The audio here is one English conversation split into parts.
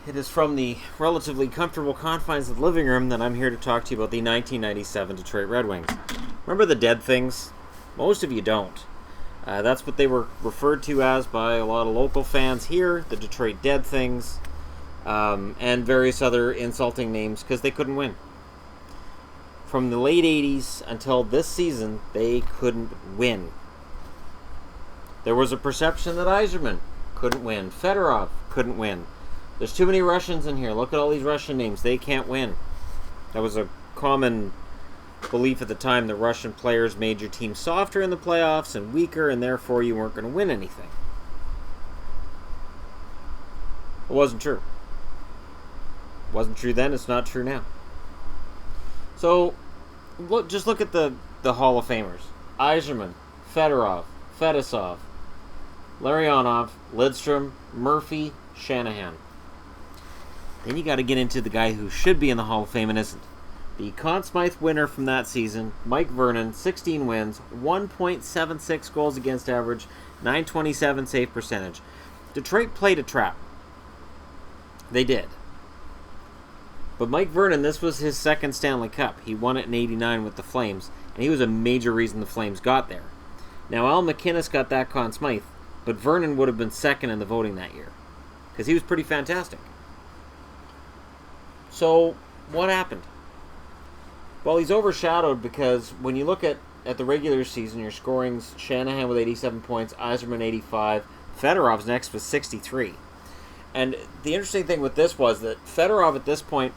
It is from the relatively comfortable confines of the living room that I'm here to talk to you about the 1997 Detroit Red Wings. Remember the dead things? Most of you don't. That's what they were referred to as by a lot of local fans here, the Detroit Dead Things, and various other insulting names because they couldn't win. From the late 80s until this season, they couldn't win. There was a perception that Yzerman couldn't win. Fedorov couldn't win. There's too many Russians in here. Look at all these Russian names. They can't win. That was a common belief at the time that Russian players made your team softer in the playoffs and weaker, and therefore you weren't going to win anything. It wasn't true. It wasn't true then. It's not true now. So, just look at the Hall of Famers. Yzerman, Fedorov, Fedosov, Larionov, Lidstrom, Murphy, Shanahan. Then you got to get into the guy who should be in the Hall of Fame and isn't. The Conn Smythe winner from that season, Mike Vernon, 16 wins, 1.76 goals against average, 927 save percentage. Detroit played a trap. They did. But Mike Vernon, this was his second Stanley Cup. He won it in '89 with the Flames, and he was a major reason the Flames got there. Now, Al McInnes got that Conn Smythe, but Vernon would have been second in the voting that year because he was pretty fantastic. So, what happened? Well, he's overshadowed because when you look at the regular season, your scorings, Shanahan with 87 points, Yzerman 85, Fedorov's next with 63. And the interesting thing with this was that Fedorov at this point,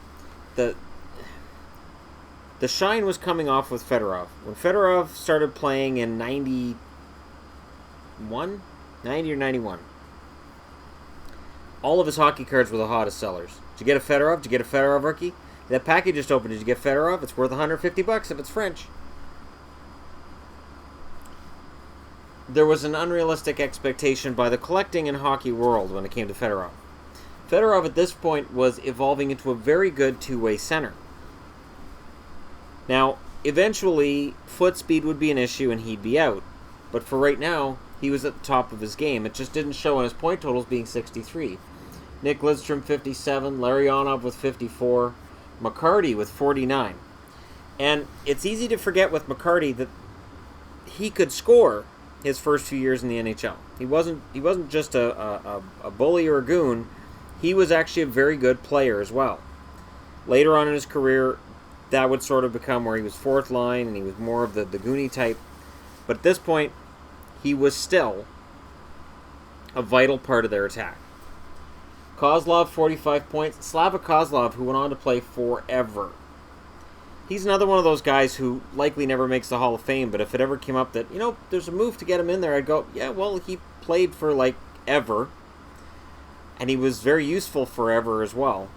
the shine was coming off with Fedorov. When Fedorov started playing in 90 or 91, all of his hockey cards were the hottest sellers. Did you get a Fedorov? Did you get a Fedorov rookie? That package just opened. Did you get Fedorov? It's worth $150 if it's French. There was an unrealistic expectation by the collecting and hockey world when it came to Fedorov. Fedorov at this point was evolving into a very good two-way center. Now, eventually, foot speed would be an issue and he'd be out. But for right now, he was at the top of his game. It just didn't show on his point totals being 63. Nick Lidstrom, 57. Larionov with 54. McCarty with 49. And it's easy to forget with McCarty that he could score his first few years in the NHL. He wasn't just a bully or a goon. He was actually a very good player as well. Later on in his career, that would sort of become where he was fourth line and he was more of the Goonie type. But at this point, he was still a vital part of their attack. Kozlov, 45 points. Slava Kozlov, who went on to play forever. He's another one of those guys who likely never makes the Hall of Fame, but if it ever came up that, there's a move to get him in there, I'd go, yeah, well, he played for, ever. And he was very useful forever as well.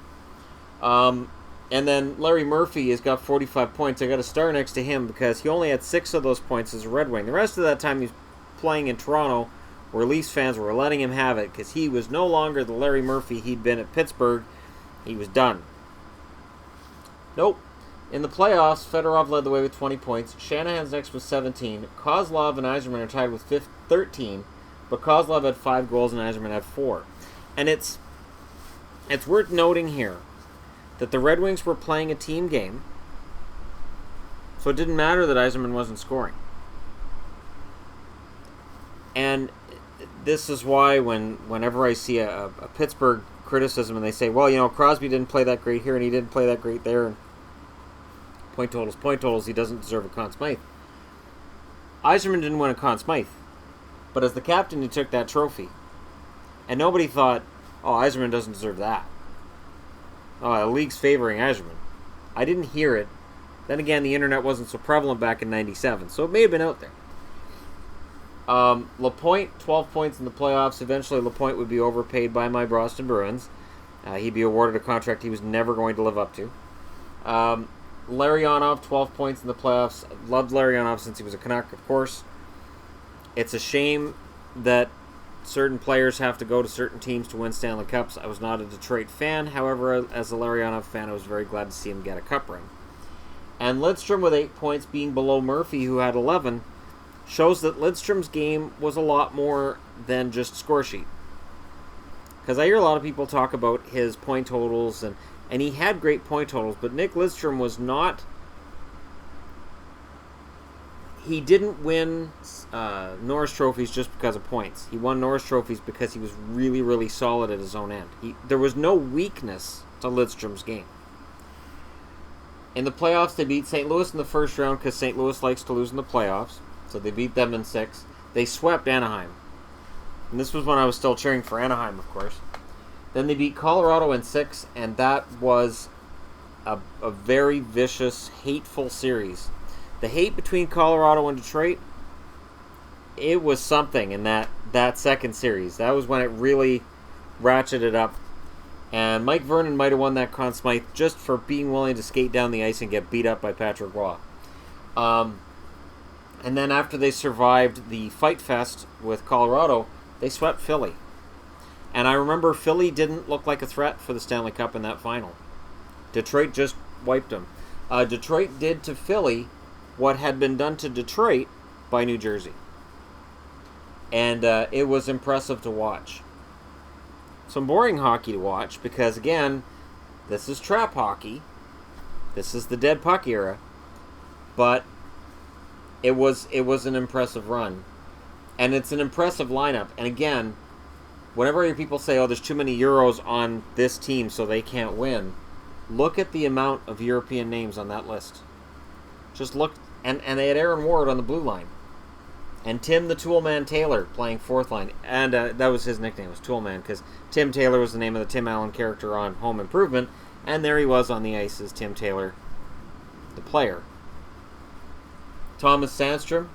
And then Larry Murphy has got 45 points. I got a star next to him because he only had 6 of those points as a Red Wing. The rest of that time he's playing in Toronto, where Leafs fans were letting him have it because he was no longer the Larry Murphy he'd been at Pittsburgh. He was done. Nope. In the playoffs, Fedorov led the way with 20 points. Shanahan's next with 17. Kozlov and Yzerman are tied with 13, but Kozlov had 5 goals and Yzerman had 4. And it's worth noting here that the Red Wings were playing a team game, so it didn't matter that Yzerman wasn't scoring. And this is why whenever I see a Pittsburgh criticism and they say, well, Crosby didn't play that great here and he didn't play that great there, and point totals, he doesn't deserve a Conn Smythe. Yzerman didn't win a Conn Smythe, but as the captain he took that trophy. And nobody thought, oh, Yzerman doesn't deserve that. Oh, the league's favoring Yzerman. I didn't hear it. Then again, the internet wasn't so prevalent back in 97, so it may have been out there. LaPointe, 12 points in the playoffs. Eventually, LaPointe would be overpaid by my Boston Bruins. He'd be awarded a contract he was never going to live up to. Larionov, 12 points in the playoffs. Loved Larionov since he was a Canuck, of course. It's a shame that certain players have to go to certain teams to win Stanley Cups. I was not a Detroit fan. However, as a Larionov fan, I was very glad to see him get a cup ring. And Lidstrom with 8 points being below Murphy, who had 11, shows that Lidstrom's game was a lot more than just score sheet. because I hear a lot of people talk about his point totals, and he had great point totals, but Nick Lidstrom was not... He didn't win Norris trophies just because of points. He won Norris trophies because he was really, really solid at his own end. There was no weakness to Lidstrom's game. In the playoffs, they beat St. Louis in the first round because St. Louis likes to lose in the playoffs. So they beat them in 6. They swept Anaheim. And this was when I was still cheering for Anaheim, of course. Then they beat Colorado in 6, and that was a very vicious, hateful series. The hate between Colorado and Detroit, it was something in that second series. That was when it really ratcheted up. And Mike Vernon might have won that Conn Smythe just for being willing to skate down the ice and get beat up by Patrick Roy. And then after they survived the Fight Fest with Colorado, they swept Philly. And I remember Philly didn't look like a threat for the Stanley Cup in that final. Detroit just wiped them. Detroit did to Philly what had been done to Detroit by New Jersey. And it was impressive to watch. Some boring hockey to watch because, again, this is trap hockey. This is the dead puck era. But it was an impressive run. And it's an impressive lineup. And again, whenever I hear people say, oh, there's too many Euros on this team so they can't win, look at the amount of European names on that list. Just look, and they had Aaron Ward on the blue line. And Tim the Toolman Taylor playing fourth line. And that was his nickname, was Toolman, because Tim Taylor was the name of the Tim Allen character on Home Improvement. And there he was on the ice as Tim Taylor, the player. Thomas Sandstrom.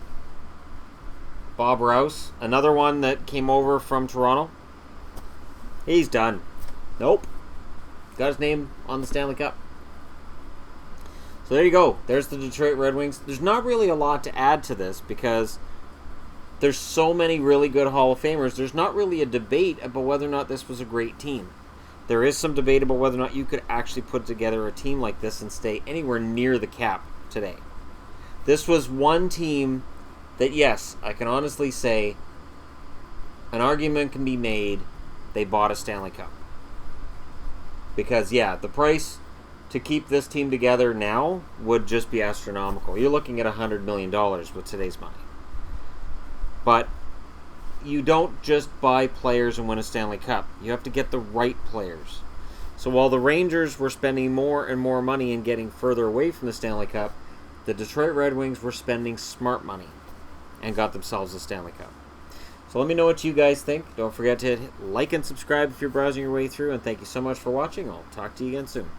Bob Rouse. Another one that came over from Toronto. He's done. Nope. Got his name on the Stanley Cup. So there you go. There's the Detroit Red Wings. There's not really a lot to add to this because there's so many really good Hall of Famers. There's not really a debate about whether or not this was a great team. There is some debate about whether or not you could actually put together a team like this and stay anywhere near the cap today. This was one team that, yes, I can honestly say an argument can be made they bought a Stanley Cup. Because, yeah, the price to keep this team together now would just be astronomical. You're looking at $100 million with today's money. But you don't just buy players and win a Stanley Cup. You have to get the right players. So while the Rangers were spending more and more money and getting further away from the Stanley Cup, the Detroit Red Wings were spending smart money and got themselves a Stanley Cup. So let me know what you guys think. Don't forget to like and subscribe if you're browsing your way through. And thank you so much for watching. I'll talk to you again soon.